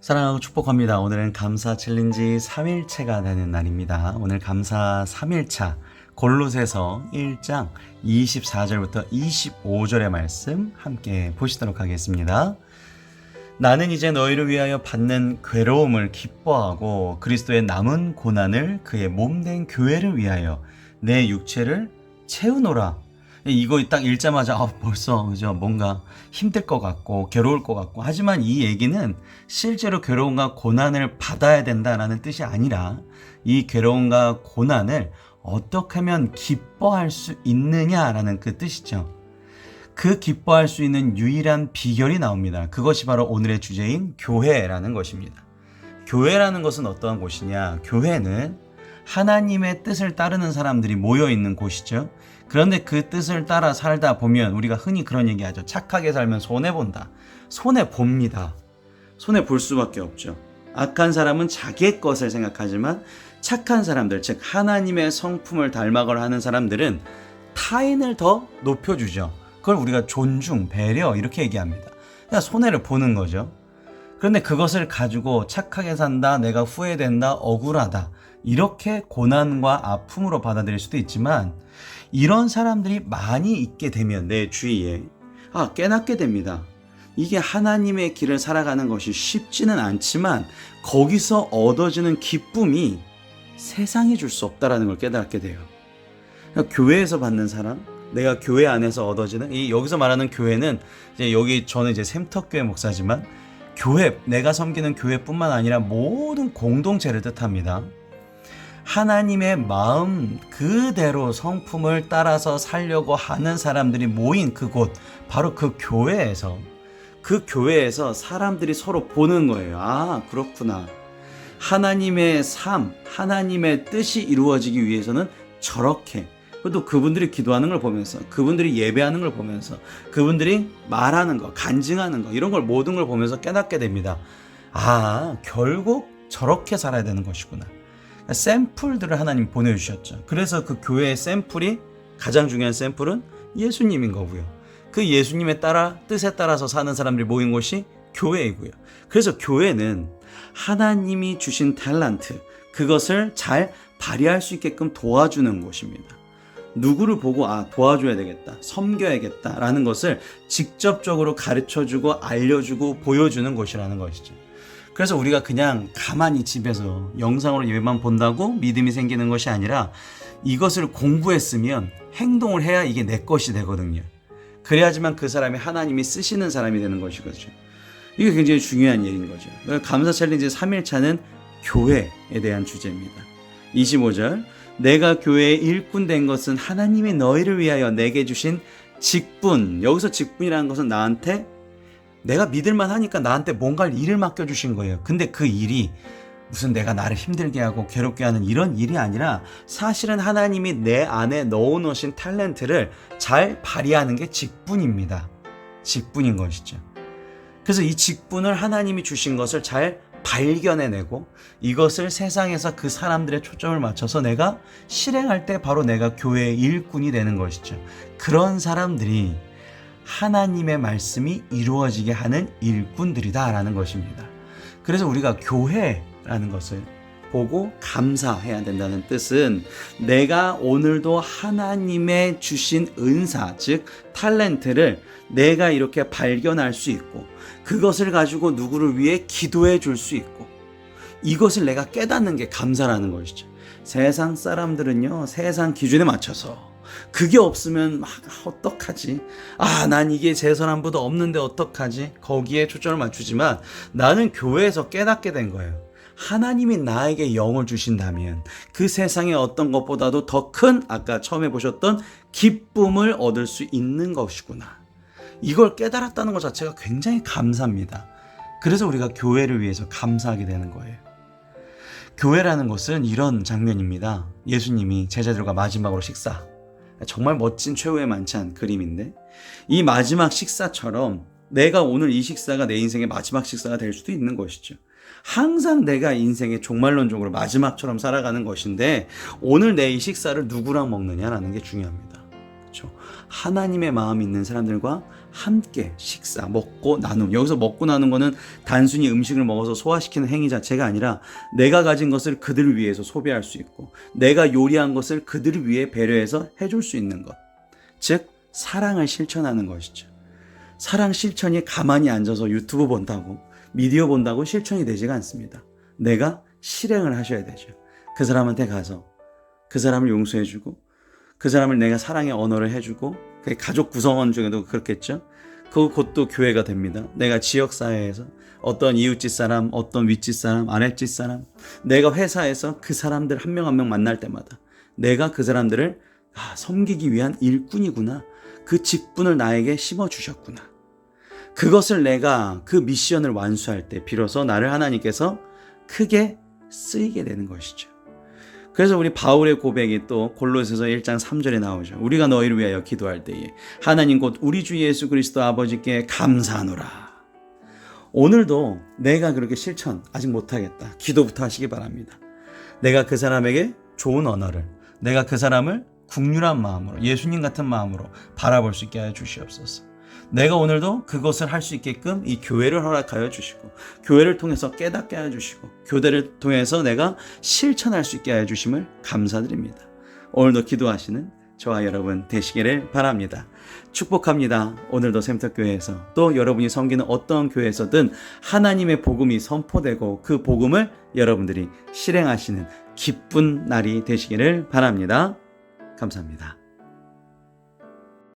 사랑하고 축복합니다. 오늘은 감사 챌린지 3일차가 되는 날입니다. 오늘 감사 3일차 골로새서 1장 24절부터 25절의 말씀 함께 보시도록 하겠습니다. 나는 이제 너희를 위하여 받는 괴로움을 기뻐하고 그리스도의 남은 고난을 그의 몸된 교회를 위하여 내 육체를 채우노라. 이거 딱 읽자마자 벌써 그죠? 뭔가 힘들 것 같고 괴로울 것 같고, 하지만 이 얘기는 실제로 괴로움과 고난을 받아야 된다라는 뜻이 아니라 이 괴로움과 고난을 어떻게 하면 기뻐할 수 있느냐라는 그 뜻이죠. 그 기뻐할 수 있는 유일한 비결이 나옵니다. 그것이 바로 오늘의 주제인 교회라는 것입니다. 교회라는 것은 어떠한 곳이냐? 교회는 하나님의 뜻을 따르는 사람들이 모여있는 곳이죠. 그런데 그 뜻을 따라 살다 보면 우리가 흔히 그런 얘기하죠. 착하게 살면 손해본다. 손해봅니다. 손해볼 수밖에 없죠. 악한 사람은 자기의 것을 생각하지만 착한 사람들, 즉 하나님의 성품을 닮아가려 하는 사람들은 타인을 더 높여주죠. 그걸 우리가 존중, 배려 이렇게 얘기합니다. 그러니까 손해를 보는 거죠. 그런데 그것을 가지고 착하게 산다, 내가 후회된다, 억울하다, 이렇게 고난과 아픔으로 받아들일 수도 있지만, 이런 사람들이 많이 있게 되면 내 주위에 깨닫게 됩니다. 이게 하나님의 길을 살아가는 것이 쉽지는 않지만 거기서 얻어지는 기쁨이 세상이 줄 수 없다라는 걸 깨닫게 돼요. 그러니까 교회에서 받는 사랑, 내가 교회 안에서 얻어지는, 여기서 말하는 교회는 저는 이제 샘터교회 목사지만 교회, 내가 섬기는 교회뿐만 아니라 모든 공동체를 뜻합니다. 하나님의 마음 그대로 성품을 따라서 살려고 하는 사람들이 모인 그곳, 바로 그 교회에서 사람들이 서로 보는 거예요. 그렇구나. 하나님의 삶, 하나님의 뜻이 이루어지기 위해서는 저렇게, 또 그분들이 기도하는 걸 보면서, 그분들이 예배하는 걸 보면서, 그분들이 말하는 거, 간증하는 거, 이런 걸 모든 걸 보면서 깨닫게 됩니다. 결국 저렇게 살아야 되는 것이구나. 샘플들을 하나님 보내주셨죠. 그래서 그 교회의 샘플이, 가장 중요한 샘플은 예수님인 거고요. 그 예수님의 뜻에 따라서 사는 사람들이 모인 곳이 교회이고요. 그래서 교회는 하나님이 주신 탤런트, 그것을 잘 발휘할 수 있게끔 도와주는 곳입니다. 누구를 보고 도와줘야 되겠다, 섬겨야겠다 라는 것을 직접적으로 가르쳐주고 알려주고 보여주는 곳이라는 것이죠. 그래서 우리가 그냥 가만히 집에서 영상으로 예배만 본다고 믿음이 생기는 것이 아니라 이것을 공부했으면 행동을 해야 이게 내 것이 되거든요. 그래야지만 그 사람이 하나님이 쓰시는 사람이 되는 것이거든요. 이게 굉장히 중요한 일인 거죠. 감사 챌린지 3일차는 교회에 대한 주제입니다. 25절, 내가 교회의 일꾼 된 것은 하나님이 너희를 위하여 내게 주신 직분. 여기서 직분이라는 것은 나한테, 내가 믿을만 하니까 나한테 뭔가 일을 맡겨주신 거예요. 근데 그 일이 무슨 내가 나를 힘들게 하고 괴롭게 하는 이런 일이 아니라 사실은 하나님이 내 안에 넣어놓으신 탤런트를 잘 발휘하는 게 직분입니다. 직분인 것이죠. 그래서 이 직분을 하나님이 주신 것을 잘 발견해내고 이것을 세상에서 그 사람들의 초점을 맞춰서 내가 실행할 때 바로 내가 교회의 일꾼이 되는 것이죠. 그런 사람들이 하나님의 말씀이 이루어지게 하는 일꾼들이다라는 것입니다. 그래서 우리가 교회라는 것을 보고 감사해야 된다는 뜻은, 내가 오늘도 하나님의 주신 은사, 즉 탤런트를 내가 이렇게 발견할 수 있고 그것을 가지고 누구를 위해 기도해 줄 수 있고, 이것을 내가 깨닫는 게 감사라는 것이죠. 세상 사람들은요, 세상 기준에 맞춰서 그게 없으면 어떡하지? 난 이게 제 사람보다 없는데 어떡하지? 거기에 초점을 맞추지만 나는 교회에서 깨닫게 된 거예요. 하나님이 나에게 영을 주신다면 그 세상의 어떤 것보다도 더 큰, 아까 처음에 보셨던 기쁨을 얻을 수 있는 것이구나. 이걸 깨달았다는 것 자체가 굉장히 감사합니다. 그래서 우리가 교회를 위해서 감사하게 되는 거예요. 교회라는 것은 이런 장면입니다. 예수님이 제자들과 마지막으로 식사, 정말 멋진 최후의 만찬 그림인데, 이 마지막 식사처럼 내가 오늘 이 식사가 내 인생의 마지막 식사가 될 수도 있는 것이죠. 항상 내가 인생의 종말론적으로 마지막처럼 살아가는 것인데, 오늘 내 이 식사를 누구랑 먹느냐라는 게 중요합니다. 좋죠. 하나님의 마음이 있는 사람들과 함께 식사, 먹고 나눔. 여기서 먹고 나눈 거는 단순히 음식을 먹어서 소화시키는 행위 자체가 아니라 내가 가진 것을 그들을 위해서 소비할 수 있고 내가 요리한 것을 그들을 위해 배려해서 해줄 수 있는 것. 즉 사랑을 실천하는 것이죠. 사랑 실천이 가만히 앉아서 유튜브 본다고 미디어 본다고 실천이 되지가 않습니다. 내가 실행을 하셔야 되죠. 그 사람한테 가서 그 사람을 용서해주고 그 사람을 내가 사랑의 언어를 해주고 가족 구성원 중에도 그렇겠죠. 그것도 교회가 됩니다. 내가 지역사회에서 어떤 이웃집 사람, 어떤 윗집 사람, 아랫집 사람, 내가 회사에서 그 사람들 한 명 한 명 만날 때마다 내가 그 사람들을 섬기기 위한 일꾼이구나. 그 직분을 나에게 심어주셨구나. 그것을 내가 그 미션을 완수할 때 비로소 나를 하나님께서 크게 쓰이게 되는 것이죠. 그래서 우리 바울의 고백이 또 골로새서 1장 3절에 나오죠. 우리가 너희를 위하여 기도할 때에 하나님 곧 우리 주 예수 그리스도 아버지께 감사하노라. 오늘도 내가 그렇게 실천 아직 못하겠다. 기도부터 하시기 바랍니다. 내가 그 사람에게 좋은 언어를, 내가 그 사람을 국률한 마음으로, 예수님 같은 마음으로 바라볼 수 있게 하여 주시옵소서. 내가 오늘도 그것을 할 수 있게끔 이 교회를 허락하여 주시고 교회를 통해서 깨닫게 하여 주시고 교대를 통해서 내가 실천할 수 있게 하여 주심을 감사드립니다. 오늘도 기도하시는 저와 여러분 되시기를 바랍니다. 축복합니다. 오늘도 샘터교회에서 또 여러분이 섬기는 어떤 교회에서든 하나님의 복음이 선포되고 그 복음을 여러분들이 실행하시는 기쁜 날이 되시기를 바랍니다. 감사합니다.